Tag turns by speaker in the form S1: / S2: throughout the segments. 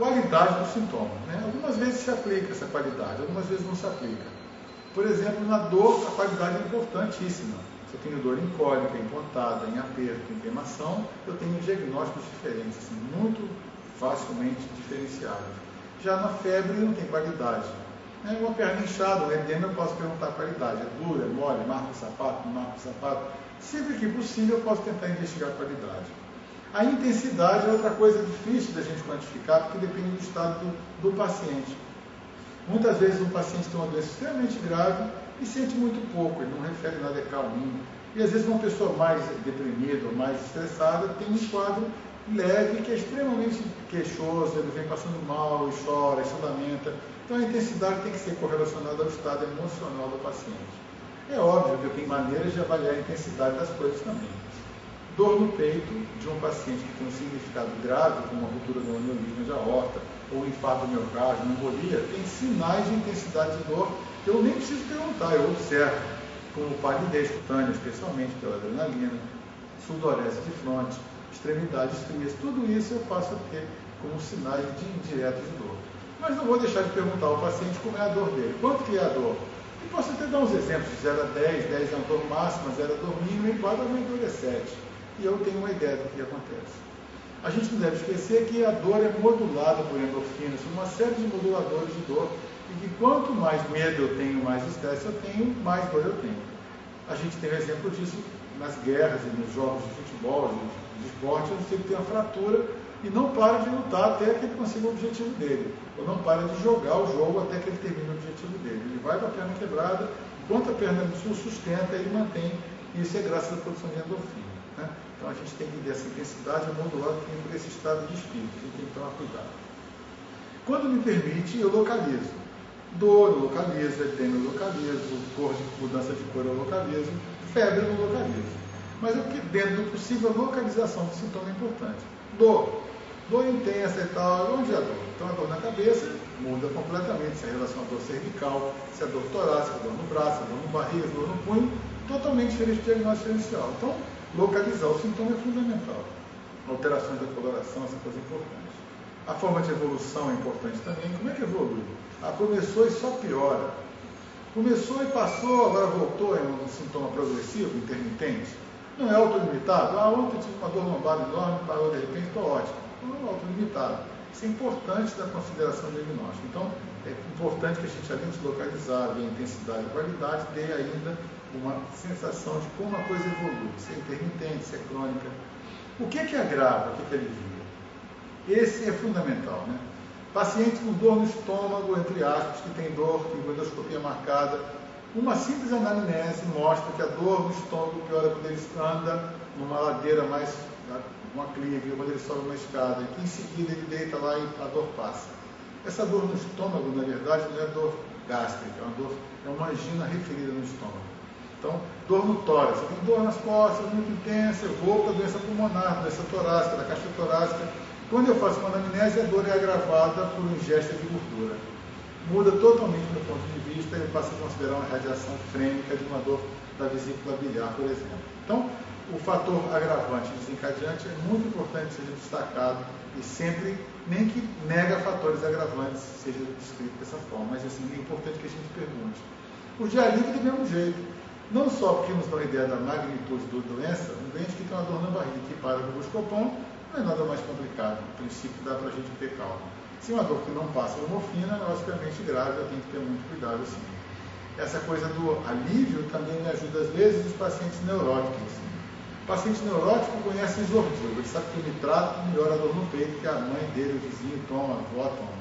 S1: qualidade do sintoma, né? Algumas vezes se aplica essa qualidade, algumas vezes não se aplica. Por exemplo, na dor, a qualidade é importantíssima. Se eu tenho dor em cólica, em pontada, em aperto, em queimação, eu tenho diagnósticos diferentes, assim, muito facilmente diferenciados. Já na febre não tem qualidade. Uma perna inchada, um edema, eu posso perguntar a qualidade. É dura, é mole, marca o sapato, não marca o sapato. Sempre que possível, eu posso tentar investigar a qualidade. A intensidade é outra coisa difícil da gente quantificar, porque depende do estado do paciente. Muitas vezes um paciente tem uma doença extremamente grave e sente muito pouco, ele não refere nada, é calminho. E às vezes uma pessoa mais deprimida ou mais estressada tem um quadro leve que é extremamente queixoso, ele vem passando mal, e chora, e se lamenta. Então a intensidade tem que ser correlacionada ao estado emocional do paciente. É óbvio que eu tenho maneiras de avaliar a intensidade das coisas também. Dor no peito de um paciente que tem um significado grave, como uma ruptura do aneurisma de aorta, ou infarto do miocárdio, uma embolia, tem sinais de intensidade de dor que eu nem preciso perguntar, eu observo, como palidez cutânea, especialmente pela adrenalina, sudorese de fronte, extremidades frias, tudo isso eu passo a ter como sinais indiretos de dor. Mas não vou deixar de perguntar ao paciente como é a dor dele, quanto que é a dor. E posso até dar uns exemplos, de 0 a 10, 10 é a dor máxima, 0 é a dor mínima, e 4 a dor é 7. E eu tenho uma ideia do que acontece. A gente não deve esquecer que a dor é modulada por endorfinas, uma série de moduladores de dor, e que quanto mais medo eu tenho, mais estresse eu tenho, mais dor eu tenho. A gente tem um exemplo disso nas guerras e nos jogos de futebol, de esporte, onde ele tem uma fratura e não para de lutar até que ele consiga o objetivo dele, ou não para de jogar o jogo até que ele termine o objetivo dele. Ele vai com a perna quebrada, enquanto a perna o sustenta, ele mantém, e isso é graças à produção de endorfina. Né? Então a gente tem que ver essa intensidade modulada por esse estado de espírito, a gente tem que tomar cuidado. Quando me permite, eu localizo. Dor eu localizo, edema eu localizo, mudança de cor eu localizo, febre eu localizo. Mas o que dentro do possível, a localização do sintoma é importante. Dor intensa e tal, onde é a dor? Então a dor na cabeça muda completamente, se é relação à dor cervical, se é dor torácica, dor no braço, dor no barriga, dor no punho, totalmente diferente do diagnóstico diferencial. Então, localizar o sintoma é fundamental. Alterações da coloração, essa coisa é importante. A forma de evolução é importante também. Como é que evolui? Começou e só piora. Começou e passou, agora voltou, é um sintoma progressivo, intermitente. Não é autolimitado. Ontem tive uma dor lombar enorme, parou de repente, estou ótimo. Não é autolimitado. Isso é importante da consideração diagnóstica. Então, é importante que a gente, além de localizar, ver a intensidade e a qualidade, dê ainda uma sensação de como a coisa evolui. Se é intermitente, se é crônica. O que agrava, o que alivia? Esse é fundamental, né? Paciente com dor no estômago, entre aspas, que tem dor, que tem endoscopia marcada. Uma simples anamnese mostra que a dor no estômago piora quando ele anda numa ladeira mais, um aclive, quando ele sobe uma escada, e que em seguida ele deita lá e a dor passa. Essa dor no estômago, na verdade, não é dor gástrica, é uma angina referida no estômago. Então, dor no tórax, eu tenho dor nas costas, muito intensa, eu vou para a doença pulmonar, doença torácica, da caixa torácica. Quando eu faço uma anamnese, a dor é agravada por ingesta de gordura. Muda totalmente meu ponto de vista e eu passo a considerar uma radiação frênica de uma dor da vesícula biliar, por exemplo. Então, o fator agravante e desencadeante é muito importante ser destacado e sempre, nem que nega fatores agravantes, seja descrito dessa forma, mas assim, é importante que a gente pergunte. O de alívio do mesmo jeito, não só porque nos dá uma ideia da magnitude da doença, um doente que tem uma dor na barriga que para com o Buscopan, não é nada mais complicado, no princípio dá para a gente ter calma. Se uma dor que não passa a morfina, é obviamente grave, eu tenho que ter muito cuidado sim. Essa coisa do alívio também me ajuda às vezes os pacientes neuróticos. O paciente neurótico conhece Isordil, ele sabe que o nitrato melhora a dor no peito, que a mãe dele, o vizinho toma, a avó toma.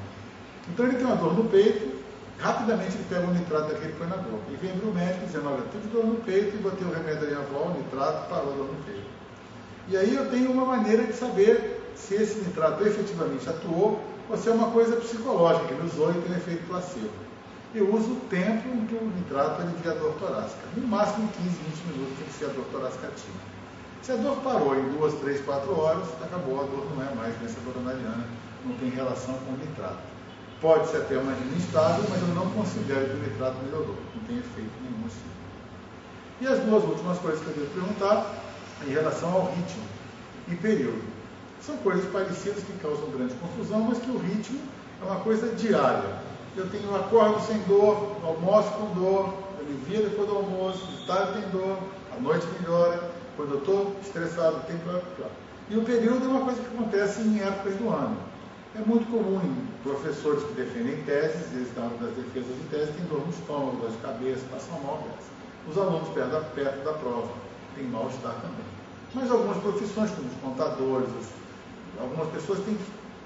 S1: Então ele tem uma dor no peito, rapidamente ele pega o nitrato daquele e põe na boca. E vem para o médico dizendo, olha, tive dor no peito e botei o remédio da minha avó, o nitrato, parou a dor no peito. E aí eu tenho uma maneira de saber se esse nitrato efetivamente atuou ou se é uma coisa psicológica, que ele usou e tem um efeito placebo. Eu uso o tempo em que o nitrato alivia a dor torácica. No máximo 15, 20 minutos tem que ser a dor torácica ativa. Se a dor parou em 2, 3, 4 horas, acabou, a dor não é mais doença coronariana, não tem relação com o nitrato. Pode ser até uma angina instável, mas eu não considero que o nitrato melhorou, não tem efeito nenhum assim. E as duas últimas coisas que eu devo perguntar em relação ao ritmo e período. São coisas parecidas que causam grande confusão, mas que o ritmo é uma coisa diária. Eu acordo sem dor, almoço com dor, eu me viro depois do almoço, de tarde tem dor, à noite melhora, quando eu estou estressado tem pior. E o período é uma coisa que acontece em épocas do ano. É muito comum em professores que defendem teses, eles na hora das defesas de tese têm dor no estômago, dor de cabeça, passam mal dessa. Os alunos perto da prova têm mal-estar também. Mas algumas profissões, como os contadores, algumas pessoas têm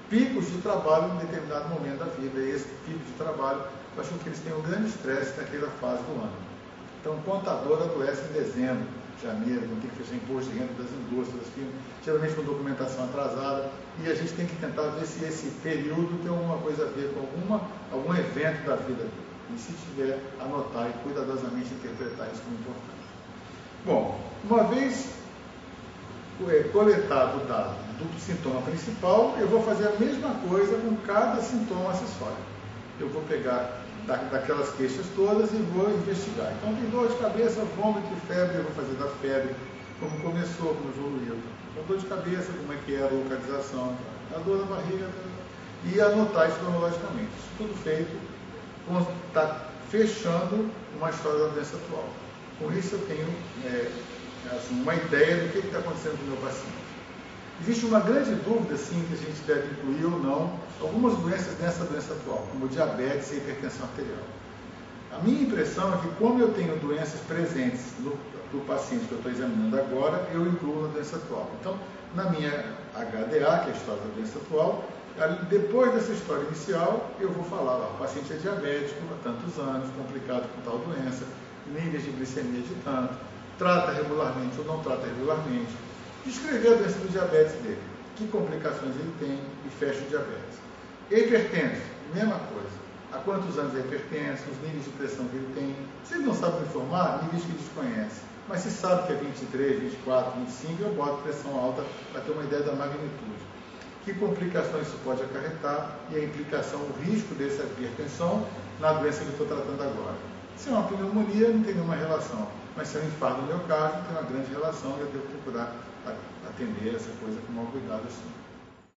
S1: picos de trabalho em determinado momento da vida, e esse pico de trabalho faz com que eles tenham um grande estresse naquela fase do ano. Então, o contador adoece em dezembro, janeiro, não tem que fechar imposto de renda das indústrias, das firmas, geralmente com documentação atrasada, e a gente tem que tentar ver se esse período tem alguma coisa a ver com algum evento da vida dele. E se tiver, anotar e cuidadosamente interpretar isso como importante. Bom, uma vez coletado o dado do sintoma principal, eu vou fazer a mesma coisa com cada sintoma acessório. Eu vou pegar daquelas queixas todas e vou investigar. Então, tem dor de cabeça, vômito e febre, eu vou fazer da febre, como começou, como evoluiu. Então, dor de cabeça, como é que é a localização, a dor na barriga, e anotar isso cronologicamente. Isso tudo feito, está fechando uma história da doença atual. Com isso, eu tenho uma ideia do que está acontecendo com o meu paciente. Existe uma grande dúvida, sim, que a gente deve incluir ou não algumas doenças nessa doença atual, como diabetes e hipertensão arterial. A minha impressão é que, como eu tenho doenças presentes do paciente que eu estou examinando agora, eu incluo na doença atual. Então, na minha HDA, que é a história da doença atual, depois dessa história inicial, eu vou falar, o paciente é diabético há tantos anos, complicado com tal doença, níveis de glicemia de tanto, trata regularmente ou não trata regularmente, descrever a doença do diabetes dele, que complicações ele tem e fecha o diabetes. Hipertenso, mesma coisa. Há quantos anos é hipertenso, os níveis de pressão que ele tem. Se ele não sabe me informar, níveis que desconhece. Mas se sabe que é 23, 24, 25, eu boto pressão alta para ter uma ideia da magnitude. Que complicações isso pode acarretar e a implicação, o risco dessa hipertensão na doença que eu estou tratando agora. Se é uma pneumonia, não tem nenhuma relação. Mas se é um infarto do miocárdio, tem uma grande relação e eu devo procurar atender essa coisa com maior cuidado assim.